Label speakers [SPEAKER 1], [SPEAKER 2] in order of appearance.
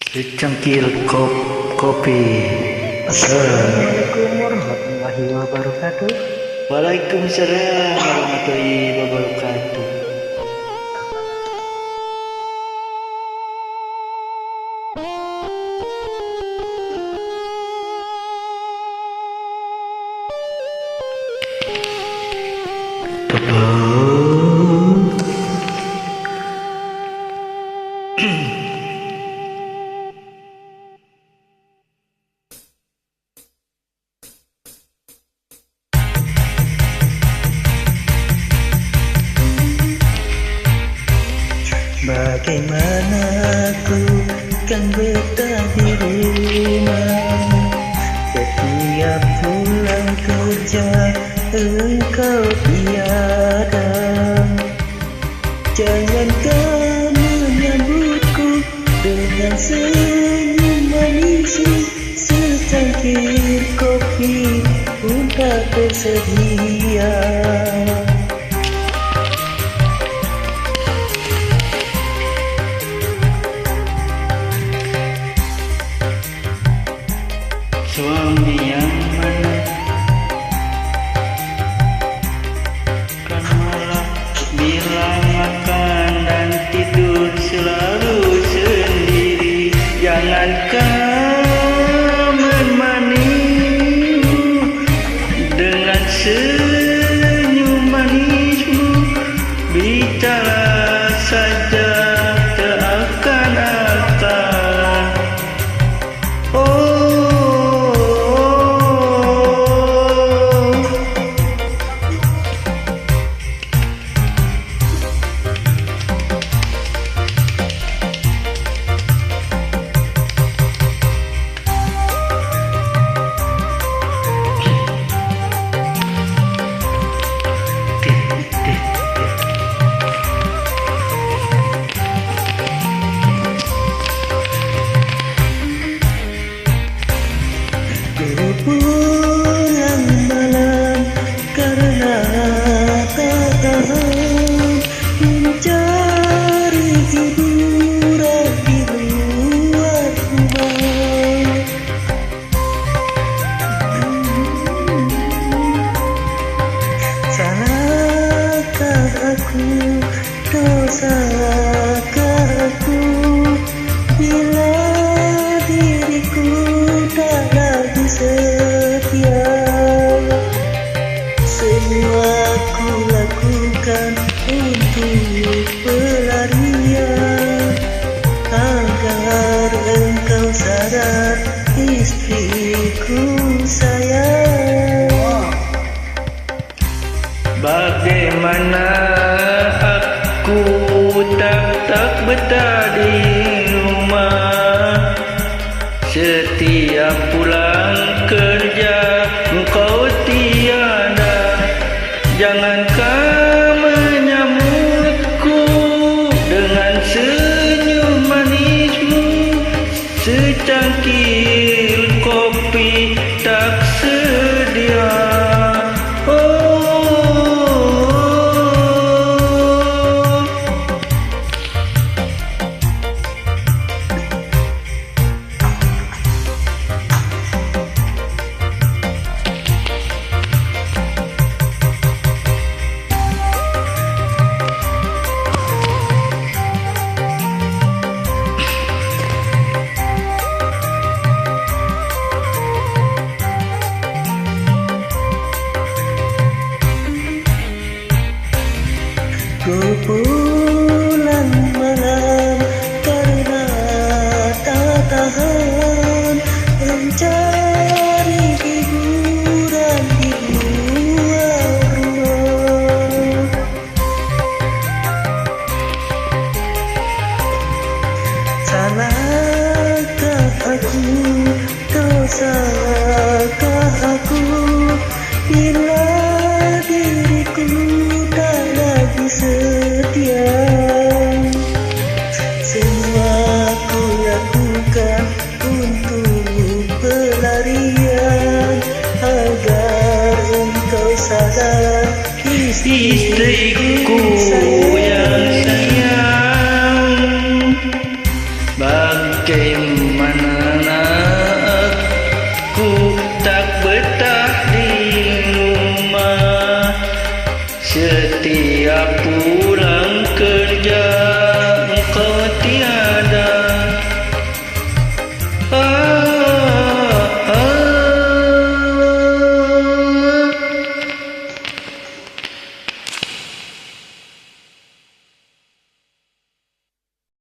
[SPEAKER 1] Secangkir kopi.
[SPEAKER 2] Assalamualaikum warahmatullahi wabarakatuh.
[SPEAKER 1] Waalaikumsalam warahmatullahi wabarakatuh.
[SPEAKER 2] Bagaimana aku kan betah di rumah, setiap pulang kerja engkau tiada. Jangan kau menyambutku dengan senyum manismu, secangkir kopi pun tak tersedia.
[SPEAKER 1] Suami yang mana kan malah bilang makan dan tidur selalu sendiri. Jangankan menemanimu dengan senyum manismu, bicara saja seakan-akan.
[SPEAKER 2] Pulang malam karena tak tahan mencari hiburan di luar rumah. Salahkah aku, dosakah aku bila diriku tak lagi setia? Semua ku lakukan untuk pelarian, agar engkau sadar istriku sayang.
[SPEAKER 1] Bagaimana aku tak betah di rumah, setiap pulang kerja engkau tiada. Jangankan menyambutku dengan senyum manismu, secangkir kopi tak sedia.
[SPEAKER 2] Ku pulang malam karena tak tahan mencari hiburan di luar rumah. Salahkah aku, dosakah aku bila diriku tak lagi setia? Semua ku lakukan untuk pelarian, agar engkau sadar
[SPEAKER 1] Istriku yang sayang, bagaimana setiap